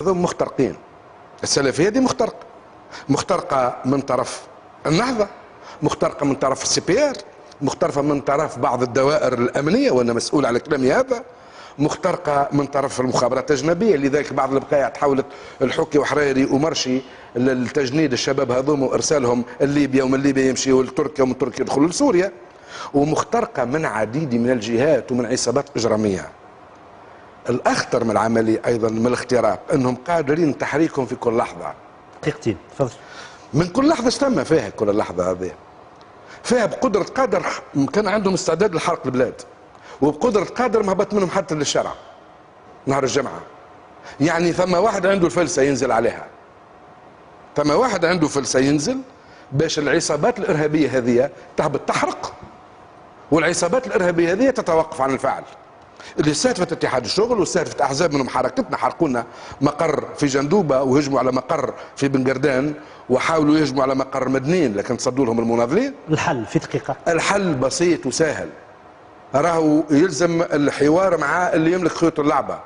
هذوم مخترقين. السلفيه دي مخترقه من طرف النهضه، مخترقه من طرف السي بي ار، مخترقه من طرف بعض الدوائر الامنيه وانا مسؤول على كلامي هذا، مخترقه من طرف المخابرات الاجنبيه. لذلك بعض البقايع تحولت الحكي وحريري ومرشي للتجنيد الشباب هذوم وارسالهم لليبيا، ومن ليبيا يمشيوا لتركيا، ومن تركيا يدخلوا لسوريا. ومخترقه من عديد من الجهات ومن عصابات اجراميه. الاخطر من العمليه ايضا من الاختراق انهم قادرين تحريكهم في كل لحظه. دقيقتين تفضل. من كل لحظه تم فيها كل اللحظه هذه فيها بقدره قادر كان عندهم استعداد لحرق البلاد، وبقدره قادر ما هبط منهم حتى للشارع نهار الجمعه. يعني ثم واحد عنده الفلسه ينزل عليها، ثم واحد عنده فلسه ينزل باش العصابات الارهابيه هذه تهبط تحرق، والعصابات الارهابيه هذه تتوقف عن الفعل. اللي استهدفت اتحاد الشغل واستهدفت احزاب منهم حركتنا، حرقوا لنا مقر في جندوبه وهجموا على مقر في بن قردان وحاولوا يهجموا على مقر مدنين لكن تصدوا لهم المناضلين. الحل في دقيقه. الحل بسيط وسهل، راهو يلزم الحوار مع اللي يملك خيوط اللعبه.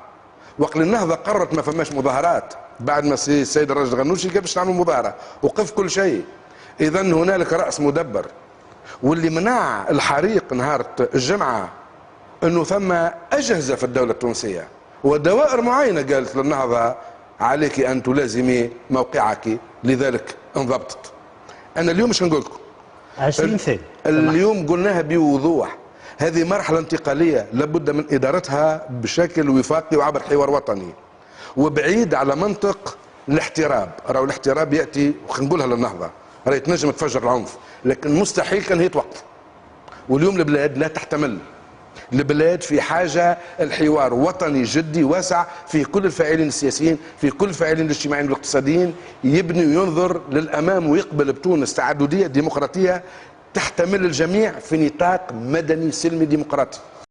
وقت النهضه قررت ما فماش مظاهرات بعد ما السيد الراشد الغنوشي قال باش نعملوا مظاهره وقف كل شيء. اذا هنالك راس مدبر، واللي منع الحريق نهار الجمعه انه ثم اجهزه في الدوله التونسيه ودوائر معينه قالت للنهضه عليك ان تلازمي موقعك، لذلك انضبطت. انا اليوم مش نقول لكم 20 ثانيه اليوم قلناها بوضوح، هذه مرحله انتقاليه لابد من ادارتها بشكل وفاقي وعبر حوار وطني وبعيد على منطق الاحتراب. راهو الاحتراب ياتي وخنقولها للنهضه راهي تنجم تفجر العنف لكن مستحيل كان هي توقف. واليوم البلاد لا تحتمل، البلاد في حاجة الحوار وطني جدي واسع في كل الفاعلين السياسيين، في كل الفاعلين الاجتماعيين والاقتصاديين، يبني وينظر للأمام ويقبل بتونس تعددية ديمقراطية تحتمل الجميع في نطاق مدني سلمي ديمقراطي.